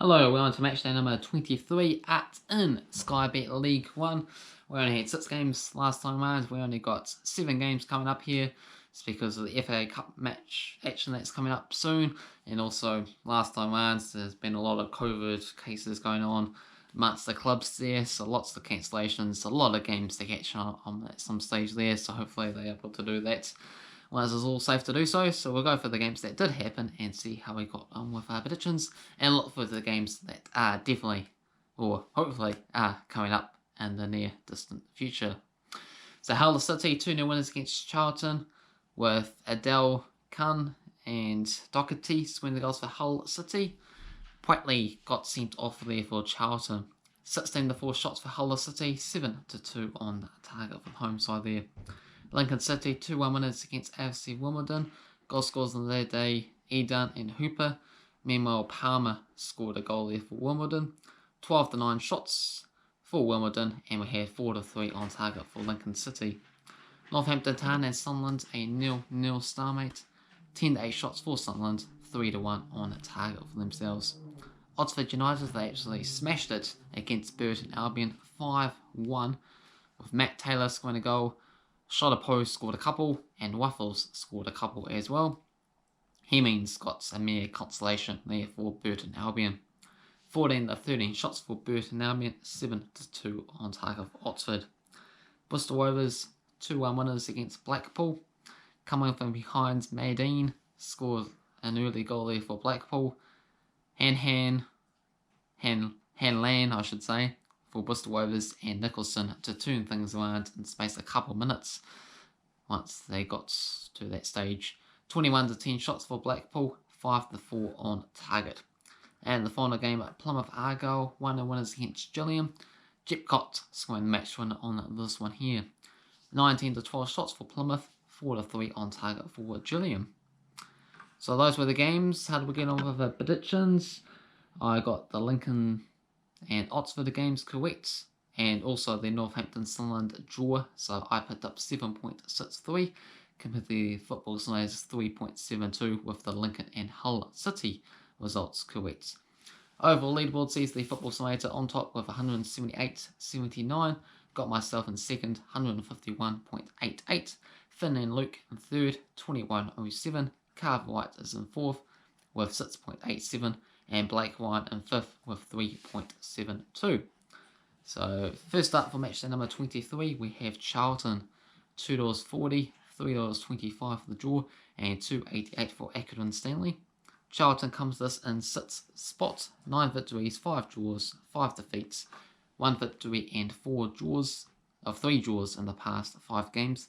Hello, welcome to matchday number 23 in Sky Bet League 1. We only had 6 games last time around. We only got 7 games coming up here. It's because of the FA Cup match action that's coming up soon. And also, last time around, there's been a lot of COVID cases going on amongst the clubs there. So lots of cancellations, a lot of games to catch on at some stage there. So hopefully they're able to do that once it's all safe to do so. So we'll go for the games that did happen and see how we got on with our predictions, and look for the games that are definitely, or hopefully, are coming up in the near distant future. So Hull City 2-0 winners against Charlton, with Adele Khan and Doherty scoring the goals for Hull City. Whiteley got sent off there for Charlton. 16-4 shots for Hull City, 7-2 on target for the home side there. Lincoln City 2-1 winners against AFC Wimbledon. Goal scores on their day, Edan and Hooper. Meanwhile, Palmer scored a goal there for Wimbledon. 12-9 shots for Wimbledon, and we had 4-3 on target for Lincoln City. Northampton Town and Sunderland a 0-0 stalemate. 10-8 shots for Sunderland, 3-1 on target for themselves. Oxford United, they actually smashed it against Burton Albion 5-1, with Matt Taylor scoring a goal. Shot a post scored a couple, and Waffles scored a couple as well. Hemmings got a mere consolation there for Burton Albion. 14-13 shots for Burton Albion, 7-2 on target for Oxford. Bristol Rovers 2-1 winners against Blackpool. Coming from behind, Madine scored an early goal there for Blackpool. Hanlan, I should say, for Bristol Rovers, and Nicholson to turn things around in space a couple of minutes once they got to that stage. 21-10 shots for Blackpool, 5-4 on target. And the final game at Plymouth Argyle, 1-0 winners against Gillingham. Jepcott scoring the match winner on this one here. 19-12 shots for Plymouth, 4-3 on target for Gillingham. So those were the games. How did we get on with the predictions? I got the Lincoln and Oxford games correct, and also the Northampton Sunderland draw, so I picked up 7.63 compared to the Football Simulator's 3.72 with the Lincoln and Hull City results correct. Overall leaderboard sees the Football Simulator on top with 178.79, got myself in second, 151.88, Finn and Luke in third, 21.07, Cavan Wright is in fourth with 6.87, and Blake Ryan in 5th with 3.72. So first up for match day number 23, we have Charlton, $2.40, $3.25 for the draw, and $2.88 for Accrington Stanley. Charlton comes this in 6th spot, 9 victories, 5 draws, 5 defeats, 1 victory and 3 draws in the past 5 games.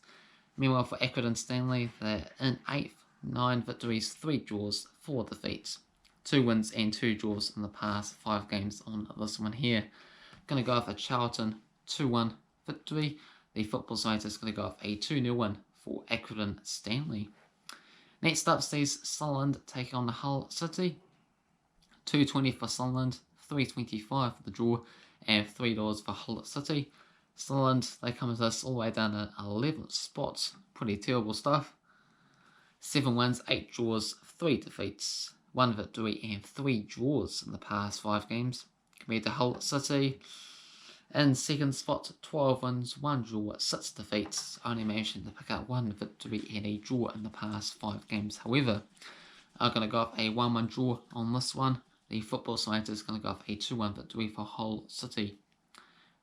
Meanwhile for Accrington Stanley, they're in 8th, 9 victories, 3 draws, 4 defeats. 2 wins and 2 draws in the past 5 games on this one here. Going to go off a Charlton 2-1 victory. The Football Simulator is going to go off a 2-0 win for Accrington Stanley. Next up sees Sunderland taking on the Hull City. $2.20 for Sunderland, $3.25 for the draw, and $3 for Hull City. Sunderland, they come to us all the way down to 11th spot. Pretty terrible stuff. 7 wins, 8 draws, 3 defeats. 1 victory and 3 draws in the past 5 games. Compared to Hull City, in second spot, 12 wins, 1 draw, 6 defeats. Only managed to pick up 1 victory and a draw in the past 5 games. However, I'm going to go up a 1-1 draw on this one. The Football Simulator is going to go up a 2-1 victory for Hull City.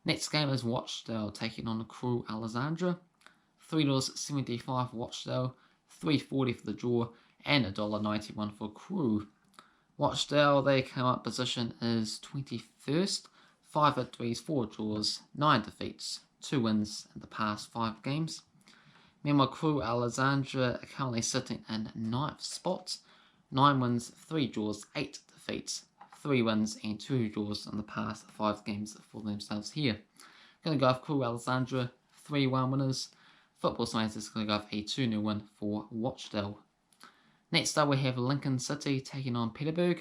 Next game is Watchdale taking on the Crew Alexandra. $3.75 for Watchdale, $3.40 for the draw, and $1.91 for Crew. Watchdale, their come up position is 21st, 5 victories, 4 draws, 9 defeats, 2 wins in the past 5 games. Meanwhile, Crew Alexandra are currently sitting in 9th spot, 9 wins, 3 draws, 8 defeats, 3 wins and 2 draws in the past 5 games for themselves here. Going to go off Crew Alexandra, 3-1 winners. Football Simulator is going to go off a 2-0 win for Watchdale. Next up we have Lincoln City taking on Peterborough.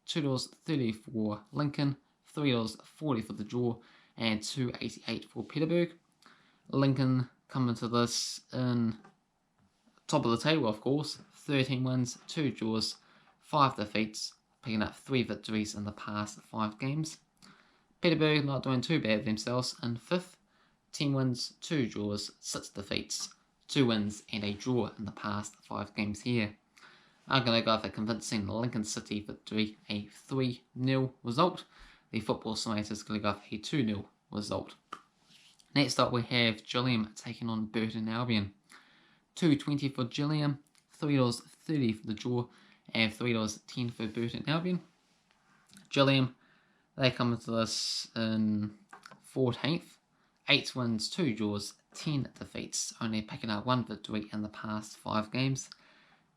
$2.30 for Lincoln, $3.40 for the draw, and $2.88 for Peterborough. Lincoln coming to this in top of the table, of course. 13 wins, 2 draws, 5 defeats, picking up 3 victories in the past 5 games. Peterborough not doing too bad themselves in 5th. 10 wins, 2 draws, 6 defeats, 2 wins and a draw in the past 5 games here. I'm going to go with a convincing Lincoln City victory, a 3-0 result. The Football Simulator is going to go with a 2-0 result. Next up we have Gillingham taking on Burton Albion. $2.20 for Gillingham, $3.30 for the draw, and $3.10 for Burton Albion. Gillingham, they come into this in 14th. 8 wins, 2 draws, 10 defeats, only picking up 1 victory in the past 5 games.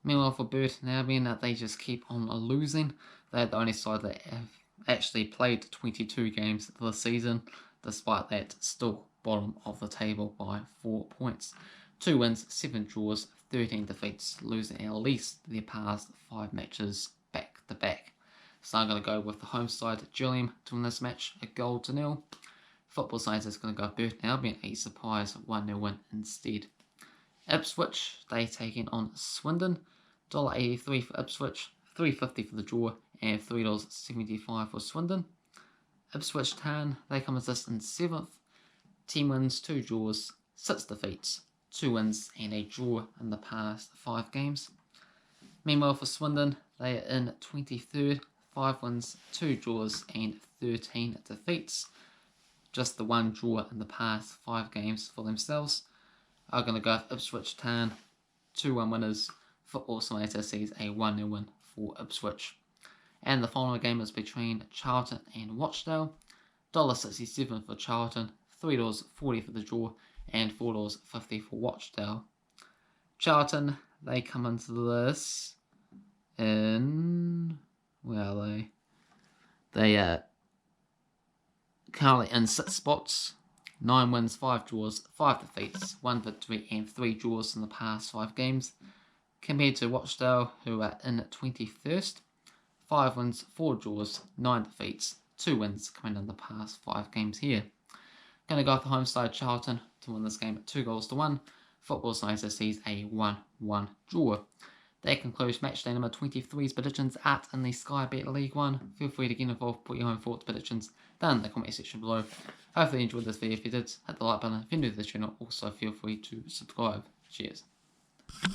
Meanwhile for Burton Albion, they just keep on losing. They're the only side that have actually played 22 games this season. Despite that, still bottom of the table by 4 points. 2 wins, 7 draws, 13 defeats, losing at least their past 5 matches back to back. So I'm going to go with the home side, Gillingham, to win this match, a 1-0. Football Science is going to go Burton Albion, a surprise 1-0 win instead. Ipswich, they taking on Swindon, $1.83 for Ipswich, $3.50 for the draw, and $3.75 for Swindon. Ipswich Town, they come as this in 7th. 10 wins, 2 draws, 6 defeats, 2 wins and a draw in the past 5 games. Meanwhile for Swindon, they are in 23rd, 5 wins, 2 draws and 13 defeats. Just the 1 draw in the past 5 games for themselves. I'm going to go with Ipswich Town, 2-1 winners. Football Simulator sees a 1-0 win for Ipswich. And the final game is between Charlton and Rochdale. $1.67 for Charlton, $3.40 for the draw, and $4.50 for Rochdale. Charlton, they come into this in... where are they? They are currently in 6 spots. 9 wins, 5 draws, 5 defeats, 1 victory and 3 draws in the past 5 games. Compared to Rochdale, who are in 21st. 5 wins, 4 draws, 9 defeats, 2 wins coming in the past 5 games here. Going to go with the home side Charlton to win this game at 2-1. Football Science sees a 1-1 draw. That concludes matchday number 23's predictions at in the Sky Bet League 1. Feel free to get involved, put your own thoughts, predictions down in the comment section below. Hopefully you enjoyed this video. If you did, hit the like button. If you're new to the channel, also feel free to subscribe. Cheers.